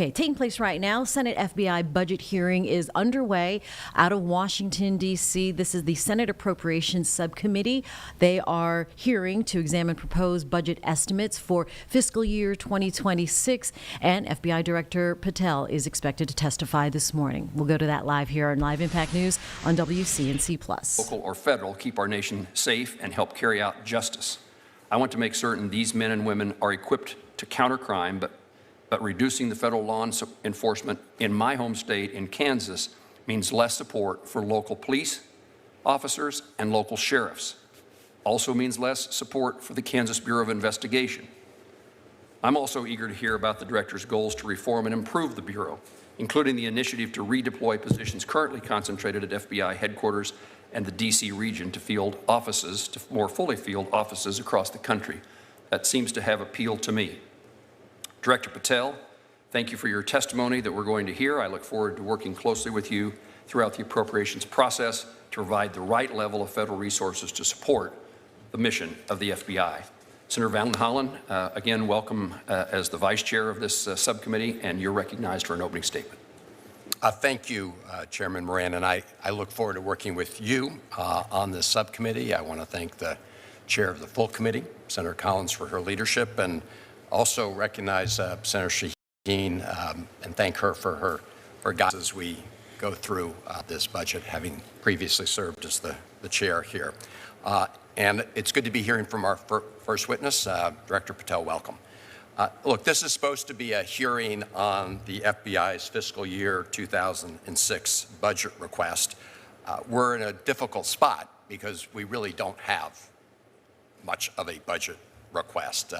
Okay, taking place right now, Senate FBI budget hearing is underway out of Washington, D.C. This is the Senate Appropriations Subcommittee. They are hearing to examine proposed budget estimates for fiscal year 2026, and FBI Director Patel is expected to testify this morning. We'll go to that live here on Live Impact News on WCNC+. Local or federal, keep our nation safe and help carry out justice. I want to make certain these men and women are equipped to counter crime, but reducing the federal law enforcement in my home state in Kansas means less support for local police officers and local sheriffs. Also means less support for the Kansas Bureau of Investigation. I'm also eager to hear about the Director's goals to reform and improve the Bureau, including the initiative to redeploy positions currently concentrated at FBI headquarters and the D.C. region to more fully field offices across the country. That seems to have appealed to me. Director Patel, thank you for your testimony that we're going to hear. I look forward to working closely with you throughout the appropriations process to provide the right level of federal resources to support the mission of the FBI. Senator Van Hollen, again, welcome as the Vice Chair of this subcommittee, and you're recognized for an opening statement. Thank you, Chairman Moran, and I look forward to working with you on this subcommittee. I want to thank the Chair of the full committee, Senator Collins, for her leadership, and also recognize Senator Shaheen and thank her for her guidance as we go through this budget, having previously served as the chair here. And it's good to be hearing from our first witness. Director Patel, welcome. Look, this is supposed to be a hearing on the FBI's fiscal year 2006 budget request. We're in a difficult spot because we really don't have much of a budget request.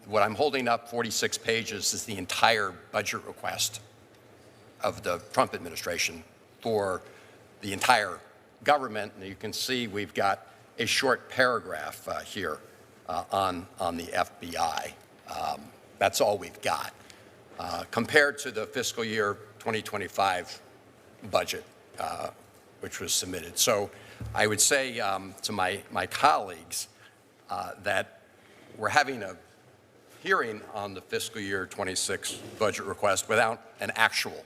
What I'm holding up, 46 pages, is the entire budget request of the Trump administration for the entire government. And you can see we've got a short paragraph here on the FBI. That's all we've got. Compared to the fiscal year 2025 budget, which was submitted. So I would say to my colleagues that we're having a hearing on the fiscal year 26 budget request without an actual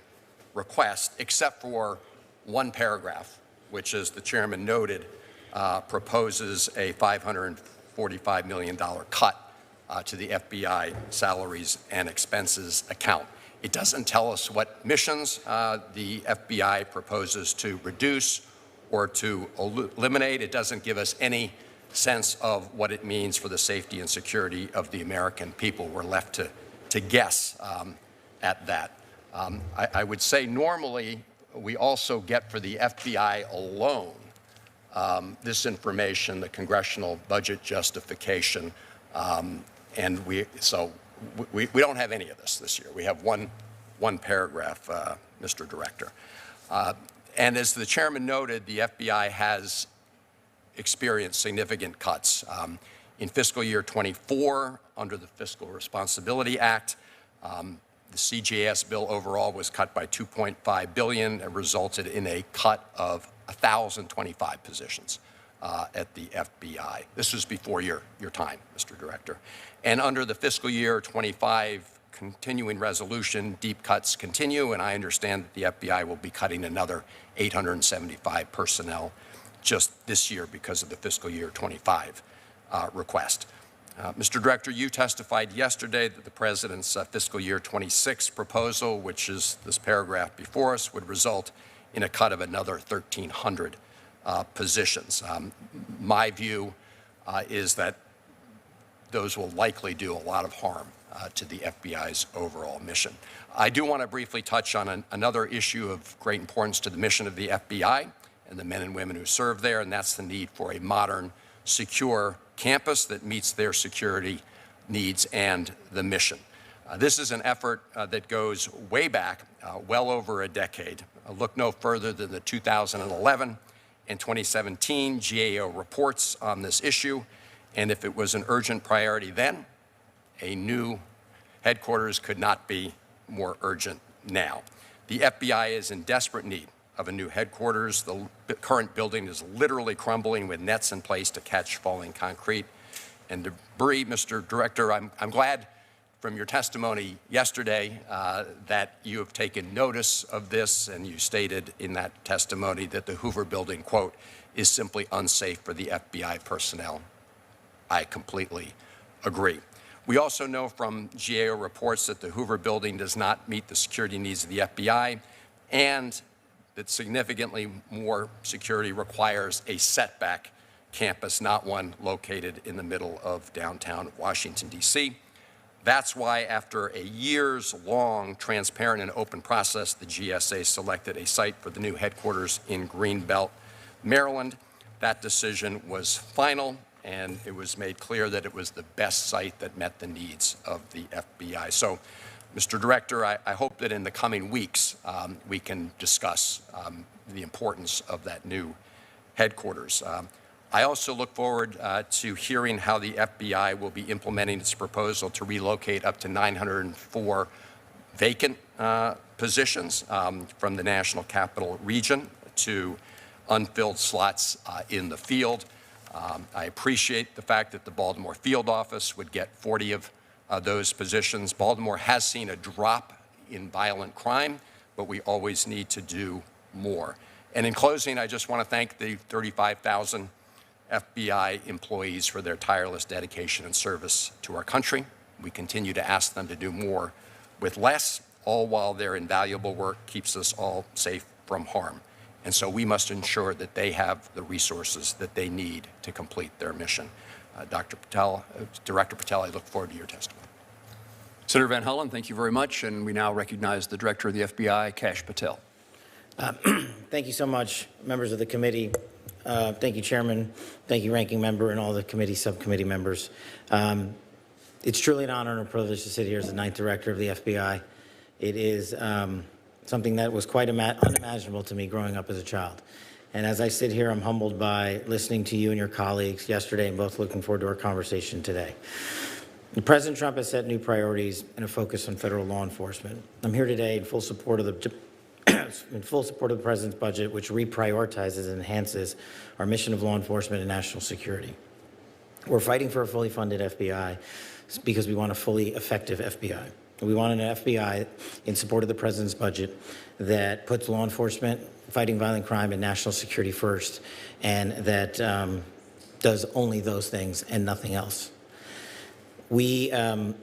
request, except for one paragraph, which, as the chairman noted, proposes a $545 million cut to the FBI salaries and expenses account. It doesn't tell us what missions the FBI proposes to reduce or to eliminate. It doesn't give us any sense of what it means for the safety and security of the American people. We're left to guess at that. I would say normally we also get for the FBI alone this information, the congressional budget justification, and we don't have any of this year. We have one paragraph, Mr. Director. And as the chairman noted, the FBI has experienced significant cuts. In fiscal year 24, under the Fiscal Responsibility Act, the CJS bill overall was cut by $2.5 billion and resulted in a cut of 1,025 positions at the FBI. This was before your time, Mr. Director. And under the fiscal year 25 continuing resolution, deep cuts continue, and I understand that the FBI will be cutting another 875 personnel just this year because of the fiscal year 25 request. Mr. Director, you testified yesterday that the President's fiscal year 26 proposal, which is this paragraph before us, would result in a cut of another 1,300 positions. My view is that those will likely do a lot of harm to the FBI's overall mission. I do want to briefly touch on another issue of great importance to the mission of the FBI and the men and women who serve there, and that's the need for a modern, secure campus that meets their security needs and the mission. This is an effort that goes way back, well over a decade. Look no further than the 2011 and 2017 GAO reports on this issue, and if it was an urgent priority then, a new headquarters could not be more urgent now. The FBI is in desperate need of a new headquarters. The current building is literally crumbling with nets in place to catch falling concrete and debris. Mr. Director, I'm glad from your testimony yesterday that you have taken notice of this, and you stated in that testimony that the Hoover Building, quote, is simply unsafe for the FBI personnel. I completely agree. We also know from GAO reports that the Hoover Building does not meet the security needs of the FBI, and that significantly more security requires a setback campus, not one located in the middle of downtown Washington, D.C. That's why, after a years-long transparent and open process, the GSA selected a site for the new headquarters in Greenbelt, Maryland. That decision was final, and it was made clear that it was the best site that met the needs of the FBI. So, Mr. Director, I hope that in the coming weeks we can discuss the importance of that new headquarters. I also look forward to hearing how the FBI will be implementing its proposal to relocate up to 904 vacant positions from the National Capital Region to unfilled slots in the field. I appreciate the fact that the Baltimore field office would get 40 of those positions. Baltimore has seen a drop in violent crime, but we always need to do more. And in closing, I just want to thank the 35,000 FBI employees for their tireless dedication and service to our country. We continue to ask them to do more with less, all while their invaluable work keeps us all safe from harm. And so we must ensure that they have the resources that they need to complete their mission. Dr. Patel, Director Patel, I look forward to your testimony. Senator Van Hollen, thank you very much. And we now recognize the Director of the FBI, Kash Patel. Thank you so much, members of the committee. Thank you, Chairman. Thank you, Ranking Member, and all the committee, subcommittee members. It's truly an honor and a privilege to sit here as the 9th Director of the FBI. It is something that was quite unimaginable to me growing up as a child. And as I sit here, I'm humbled by listening to you and your colleagues yesterday, and both looking forward to our conversation today. President Trump has set new priorities and a focus on federal law enforcement. I'm here today in full support of the President's budget, which reprioritizes and enhances our mission of law enforcement and national security. We're fighting for a fully funded FBI because we want a fully effective FBI. We want an FBI in support of the President's budget that puts law enforcement, fighting violent crime, and national security first, and that does only those things and nothing else. We have,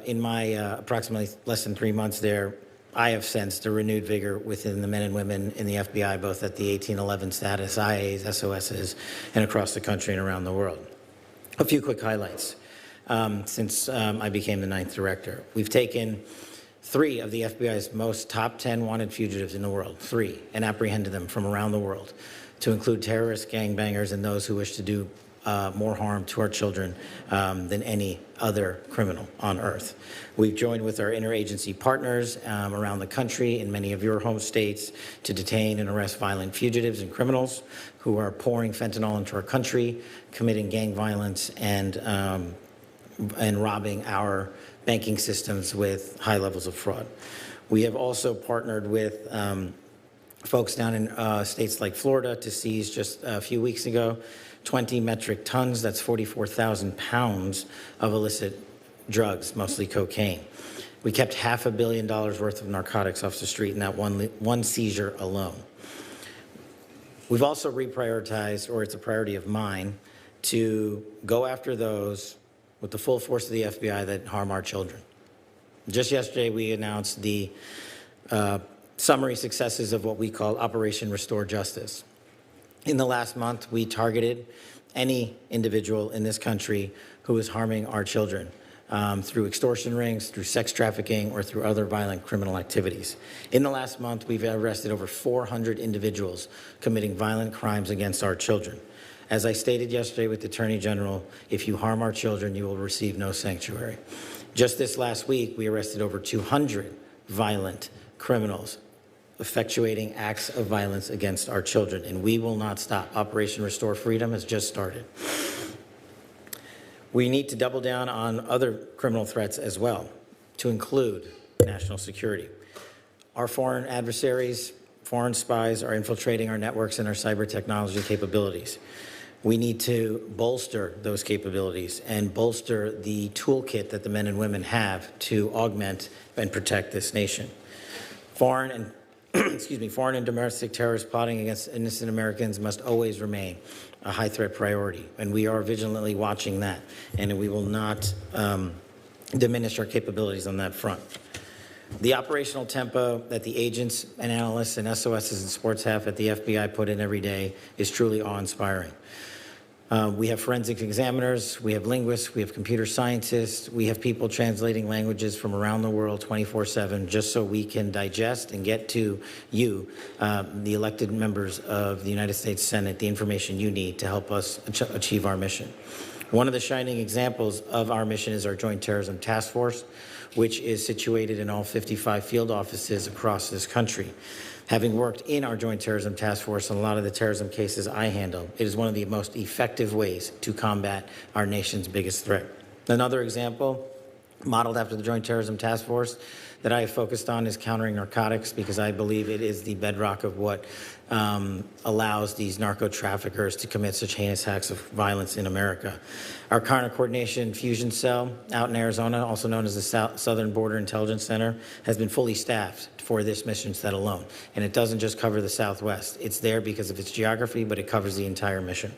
in my approximately less than 3 months there, I have sensed a renewed vigor within the men and women in the FBI, both at the 1811 status, IAs, SOSs, and across the country and around the world. A few quick highlights since I became the 9th Director. We've taken 3 of the FBI's most top 10 wanted fugitives in the world, 3, and apprehended them from around the world, to include terrorists, gangbangers, and those who wish to do more harm to our children than any other criminal on earth. We've joined with our interagency partners around the country in many of your home states to detain and arrest violent fugitives and criminals who are pouring fentanyl into our country, committing gang violence, and robbing our banking systems with high levels of fraud. We have also partnered with folks down in states like Florida to seize just a few weeks ago 20 metric tons, that's 44,000 pounds of illicit drugs, mostly cocaine. We kept $500 million worth of narcotics off the street in that one seizure alone. We've also reprioritized, or it's a priority of mine, to go after those with the full force of the FBI that harm our children. Just yesterday, we announced the summary successes of what we call Operation Restore Justice. In the last month, we targeted any individual in this country who is harming our children through extortion rings, through sex trafficking, or through other violent criminal activities. In the last month, we've arrested over 400 individuals committing violent crimes against our children. As I stated yesterday with the Attorney General, if you harm our children, you will receive no sanctuary. Just this last week, we arrested over 200 violent criminals effectuating acts of violence against our children, and we will not stop. Operation Restore Freedom has just started. We need to double down on other criminal threats as well, to include national security. Our foreign adversaries, foreign spies, are infiltrating our networks and our cyber technology capabilities. We need to bolster those capabilities and bolster the toolkit that the men and women have to augment and protect this nation. Foreign and foreign and domestic terrorist plotting against innocent Americans must always remain a high threat priority, and we are vigilantly watching that, and we will not diminish our capabilities on that front. The operational tempo that the agents and analysts and SOSs and support staff at the FBI put in every day is truly awe-inspiring. We have forensic examiners, we have linguists, we have computer scientists, we have people translating languages from around the world 24/7 just so we can digest and get to you, the elected members of the United States Senate, the information you need to help us achieve our mission. One of the shining examples of our mission is our Joint Terrorism Task Force, which is situated in all 55 field offices across this country. Having worked in our Joint Terrorism Task Force on a lot of the terrorism cases I handle, it is one of the most effective ways to combat our nation's biggest threat. Another example, modeled after the Joint Terrorism Task Force, that I have focused on is countering narcotics, because I believe it is the bedrock of what allows these narco traffickers to commit such heinous acts of violence in America. Our Counter Coordination Fusion Cell out in Arizona, also known as the Southern Border Intelligence Center, has been fully staffed for this mission set alone. And it doesn't just cover the Southwest. It's there because of its geography, but it covers the entire mission.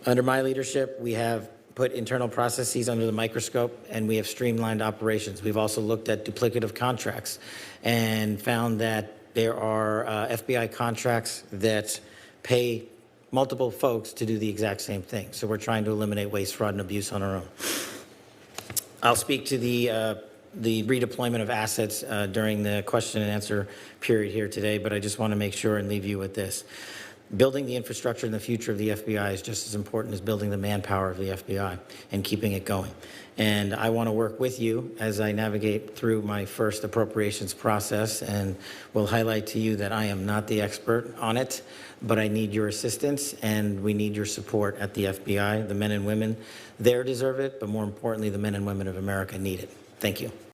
Under my leadership, we have put internal processes under the microscope, and we have streamlined operations. We've also looked at duplicative contracts and found that there are FBI contracts that pay multiple folks to do the exact same thing. So we're trying to eliminate waste, fraud, and abuse on our own. I'll speak to the redeployment of assets during the question and answer period here today, but I just want to make sure and leave you with this. Building the infrastructure in the future of the FBI is just as important as building the manpower of the FBI and keeping it going. And I want to work with you as I navigate through my first appropriations process, and will highlight to you that I am not the expert on it, but I need your assistance and we need your support at the FBI. The men and women there deserve it, but more importantly, the men and women of America need it. Thank you.